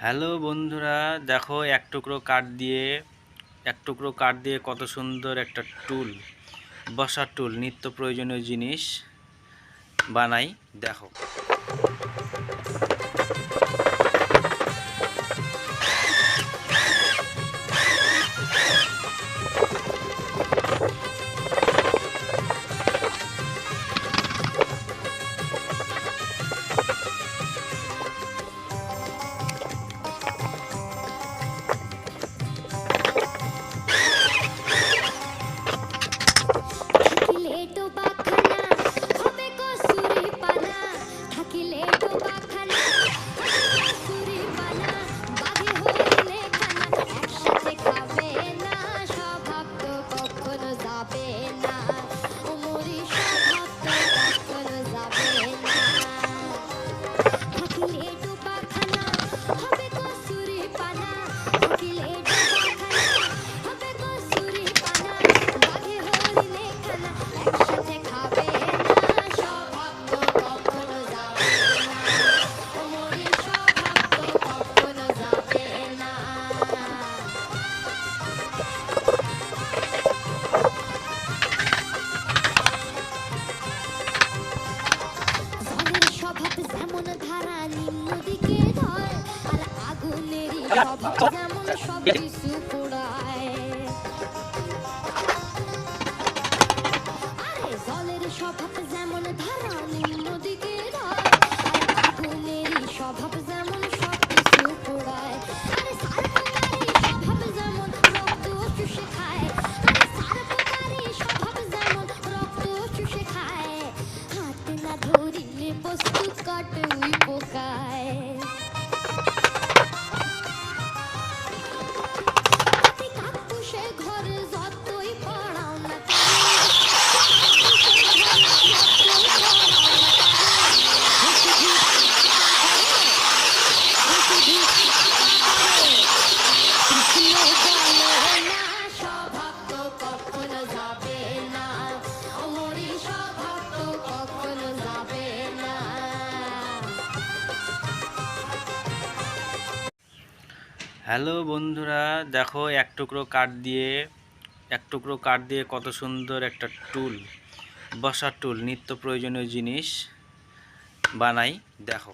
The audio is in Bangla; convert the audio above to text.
হ্যালো বন্ধুরা, দেখো এক টুকরো কাঠ দিয়ে কত সুন্দর একটা টুল, বসার টুল, নিত্য প্রয়োজনীয় জিনিস বানাই। দেখো। থাকিলে ডোবাখানা হবে কসুরি পানা, থাকিলে ডোবাখানা হবে কসুরি পানা, বাঘে হরিণে খানা একসাথে খাবে না, স্বভাব তো কখনো যাবে না, ওমরি স্বভাব তো কখনো যাবে না। থাকিলে ডোবাখানা হবে কসুরি পানা, থাকিলে ডোবাখানা হবে কসুরি পানা, বাঘে হরিণে খানা একসাথে খাবে না, স্বভাব তো কখনো যাবে না, ওমরি স্বভাব তো কখনো যাবে না। জলের স্বভাব যেমন ধারা নিম্ন দিকে ঢল, আর আগুনেরই স্বভাব যেমন সব কিছু পোড়ায়। আরে জলের স্বভাব যেমন ধারা নিম্ন দিকে ঢল, আর আগুনেরই স্বভাব যেমন সব কিছু পোড়ায়। আরে সার্বকারী স্বভাব যেমন রক্ত চুষে খায়, আরে সার্বকারী স্বভাব যেমন রক্ত চুষে খায়, হাতে না ধরিলে বস্তু কাটে উই পোকায়। তাতে কাকুসে ঘরে যতই পড়াও না তারে, কাকুসে ঘরে যতই পড়াও না তারে, হুসু হুস হুসু হুস করে কৃষ্ণ বলে না, স্বভাব তো কখনো যাবে না, ওমরি স্বভাব তো কখনো যাবে না। হ্যালো বন্ধুরা, দেখো এক টুকরো কাঠ দিয়ে কত সুন্দর একটা টুল, বসার টুল, নিত্য প্রয়োজনীয় জিনিস বানাই। দেখো।